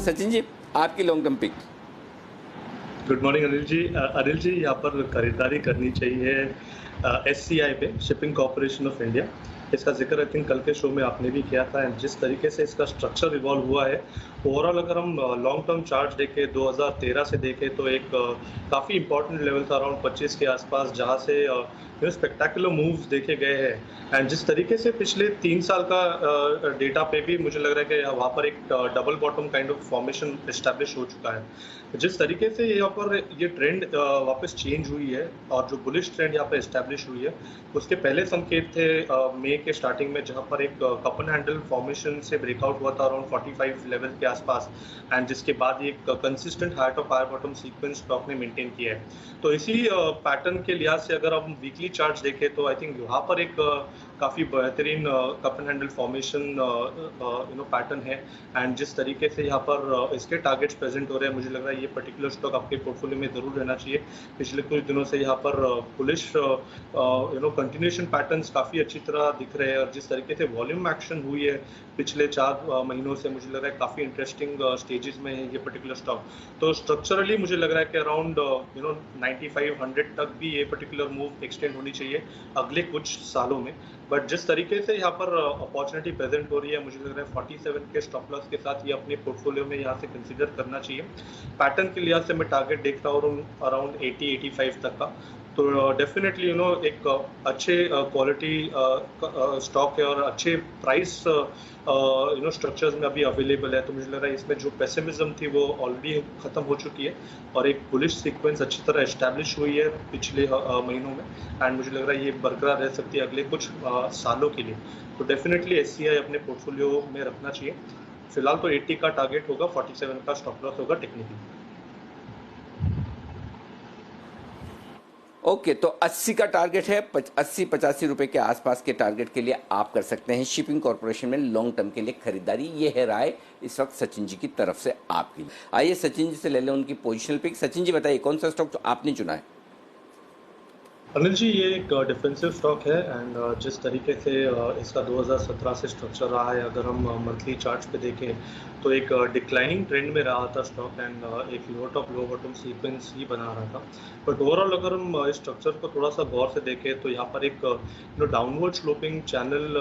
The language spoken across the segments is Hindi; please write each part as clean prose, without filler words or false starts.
सचिन जी, आपकी long term pick. Good morning Anil ji. Anil ji, यहाँ पर खरीदारी करनी चाहिए एससीआई पे, शिपिंग कॉरपोरेशन ऑफ इंडिया। इसका जिक्र आई थिंक कल के शो में आपने भी किया था। एंड जिस तरीके से इसका स्ट्रक्चर इवॉल्व हुआ है, ओवरऑल अगर हम लॉन्ग टर्म चार्ट देखें 2013 से देखें तो एक काफ़ी इंपॉर्टेंट लेवल था अराउंड 25 के आसपास, जहाँ से स्पेक्टेकुलर मूव्स देखे गए हैं। एंड जिस तरीके से पिछले 3 साल का डेटा पे भी मुझे लग रहा है कि वहाँ पर एक double bottom kind of formation establish हो चुका है। जिस तरीके से यहाँ पर ये ट्रेंड वापस चेंज हुई है और जो बुलिश ट्रेंड यहाँ पर एस्टैब्लिश हुई है, उसके पहले संकेत थे मई के स्टार्टिंग में, जहाँ पर एक कप एंड हैंडल फॉर्मेशन से ब्रेकआउट हुआ था अराउंड 45 लेवल के आसपास। एंड जिसके बाद एक consistent high top high bottom sequence stock ने मेंटेन किया है। तो इसी पैटर्न के लिहाज से अगर हम वीकली चार्ट्स देखें तो आई थिंक यहाँ पर एक काफ़ी बेहतरीन cup and handle formation pattern है। एंड जिस तरीके से यहाँ पर इसके टारगेट्स प्रेजेंट हो रहे हैं, मुझे लग रहा है ये पर्टिकुलर स्टॉक आपके पोर्टफोलियो में जरूर रहना चाहिए। पिछले कुछ दिनों से यहाँ पर बुलिश कंटिन्यूएशन पैटर्न्स काफ़ी अच्छी तरह दिख रहे हैं। और जिस तरीके से वॉल्यूम एक्शन हुई है पिछले 4 महीनों से, मुझे लग रहा है काफ़ी इंटरेस्टिंग स्टेजेस में है ये पर्टिकुलर स्टॉक। तो स्ट्रक्चरली मुझे लग रहा है कि अराउंड 95-100 तक भी ये पर्टिकुलर मूव एक्सटेंड होनी चाहिए अगले कुछ सालों में। बट जिस तरीके से यहाँ पर अपॉर्चुनिटी प्रेजेंट हो रही है, मुझे लग रहा है 47 के स्टॉप लॉस के साथ ये अपने पोर्टफोलियो में यहाँ से कंसीडर करना चाहिए। पैटर्न के लिहाज से मैं टारगेट देखता हूँ अराउंड 80-85 तक का। तो डेफिनेटली एक अच्छे क्वालिटी स्टॉक है और अच्छे प्राइस स्ट्रक्चर्स में अभी अवेलेबल है। तो मुझे लग रहा है इसमें जो पेसिमिज्म थी वो ऑलरेडी खत्म हो चुकी है और एक बुलिश सीक्वेंस अच्छी तरह एस्टैब्लिश हुई है पिछले महीनों में। एंड मुझे लग रहा है ये बरकरार रह सकती है अगले कुछ सालों के लिए। तो डेफिनेटली एससीआई अपने पोर्टफोलियो में रखना चाहिए। फिलहाल तो 80 का टारगेट होगा, 47 का स्टॉप लॉस होगा टेक्निकली। ओके, तो 80 का टारगेट है। 80-85 रुपए के आसपास के टारगेट के लिए आप कर सकते हैं शिपिंग कॉरपोरेशन में लॉन्ग टर्म के लिए खरीदारी। ये है राय इस वक्त सचिन जी की तरफ से आपकी। आइए सचिन जी से ले लें उनकी पोजिशनल पिक। सचिन जी बताइए कौन सा स्टॉक जो आपने चुना है। अनिल जी, ये एक डिफेंसिव स्टॉक है। एंड जिस तरीके से इसका 2017 से स्ट्रक्चर रहा है, अगर हम मंथली चार्ट्स पे देखें तो एक डिक्लाइनिंग ट्रेंड में रहा था स्टॉक। एंड एक लो टॉप लो बॉटम सीक्वेंस ही बना रहा था। बट ओवरऑल अगर हम इस स्ट्रक्चर को थोड़ा सा गौर से देखें तो यहाँ पर एक डाउनवर्ड स्लोपिंग चैनल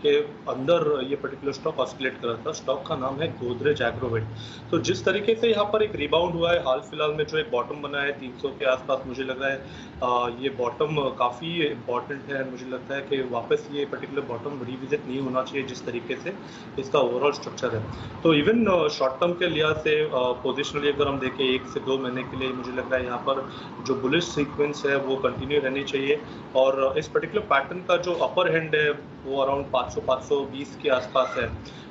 के अंदर ये पर्टिकुलर स्टॉक ऑस्किलेट कर रहा था। स्टॉक का नाम है गोदरेज एग्रोवेट। तो जिस तरीके से यहाँ पर एक रिबाउंड हुआ है हाल फिलहाल में, जो एक बॉटम बना है 300 के आसपास, मुझे लग रहा है ये बॉटम काफ़ी इंपॉर्टेंट है। मुझे लगता है कि वापस ये पर्टिकुलर बॉटम रिविजिट नहीं होना चाहिए जिस तरीके से इसका ओवरऑल स्ट्रक्चर है। तो इवन शॉर्ट टर्म के लिहाज से पोजिशनली अगर हम देखें 1 से 2 महीने के लिए, मुझे लग रहा है यहाँ पर जो बुलिश सीक्वेंस है वो कंटिन्यू रहनी चाहिए। और इस पर्टिकुलर पैटर्न का जो अपर हैंड है वो अराउंड 500-520 के आसपास है।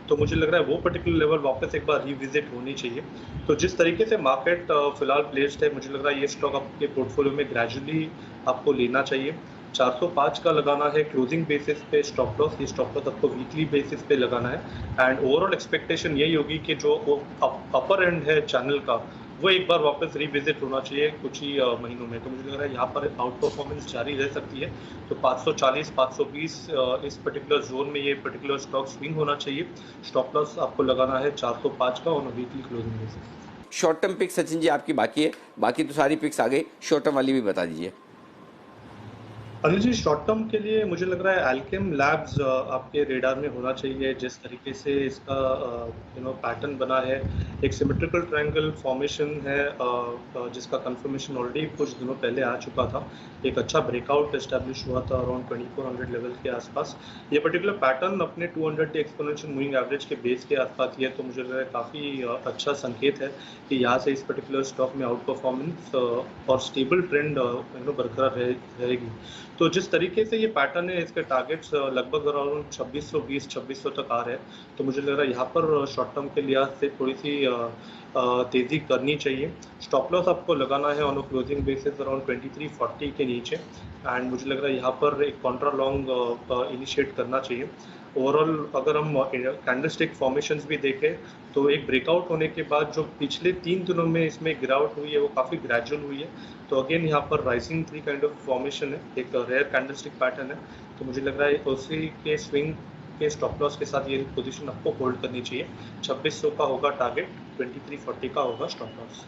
तो मुझे लग रहा है वो पर्टिकुलर लेवल वापस एक बार रिविजिट होनी चाहिए। तो जिस तरीके से मार्केट फिलहाल प्लेस्ड है, मुझे लग रहा है ये स्टॉक आपके पोर्टफोलियो में ग्रेजुअली आपको लेना चाहिए। 405 का लगाना है क्लोजिंग बेसिस पे स्टॉप लॉस। ये स्टॉप लॉस आपको वीकली बेसिस पे लगाना है। एंड ओवरऑल एक्सपेक्टेशन यही होगी कि जो अपर एंड है चैनल का, वो एक बार वापस रिविजिट होना चाहिए कुछ ही महीनों में। तो मुझे लग रहा है यहाँ पर आउट परफॉर्मेंस जारी रह सकती है। तो 540-520 इस पर्टिकुलर जोन में ये पर्टिकुलर स्टॉक स्विंग होना चाहिए। स्टॉप लॉस आपको लगाना है 405 का on weekly closing basis. Short term pick Sachin ji आपकी बाकी है, बाकी तो सारी पिक्स आ गई, शॉर्ट टर्म वाली भी बता दीजिए। अनिल जी, शॉर्ट टर्म के लिए मुझे लग रहा है अल्केम लैब्स आपके रेडार में होना चाहिए। जिस तरीके से इसका पैटर्न बना है, एक सिमेट्रिकल ट्रायंगल फॉर्मेशन है जिसका कंफर्मेशन ऑलरेडी कुछ दिनों पहले आ चुका था। एक अच्छा ब्रेकआउट एस्टैब्लिश हुआ था अराउंड 2400 लेवल के आसपास। ये पर्टिकुलर पैटर्न अपने 200 एक्सपोनेंशियल मूविंग एवरेज के बेस के आसपास ही है। तो मुझे लग रहा है काफ़ी अच्छा संकेत है कि यहाँ से इस पर्टिकुलर स्टॉक में आउट परफॉर्मेंस और स्टेबल ट्रेंड बरकरार रहेगी। तो जिस तरीके से ये पैटर्न है, इसके टारगेट्स लगभग अराउंड 2620-2600 तक आ रहे हैं। तो मुझे लग रहा है यहाँ पर शॉर्ट टर्म के लिहाज से थोड़ी सी तेज़ी करनी चाहिए। स्टॉप लॉस आपको लगाना है ऑन क्लोजिंग बेसिस अराउंड 2340 के नीचे। एंड मुझे लग रहा है यहाँ पर एक कॉन्ट्रा लॉन्ग इनिशिएट करना चाहिए। ओवरऑल अगर हम कैंडलस्टिक फॉर्मेशंस भी देखें तो एक ब्रेकआउट होने के बाद जो पिछले 3 दिनों में इसमें गिरावट हुई है वो काफ़ी ग्रेजुअल हुई है। तो अगेन यहाँ पर rising tree kind of formation है, एक रेयर कैंडलस्टिक पैटर्न है। तो मुझे लग रहा है उसी के स्विंग के स्टॉप लॉस के साथ ये पोजीशन आपको होल्ड करनी चाहिए। 2600 का होगा टारगेट, 2340 का होगा स्टॉप लॉस।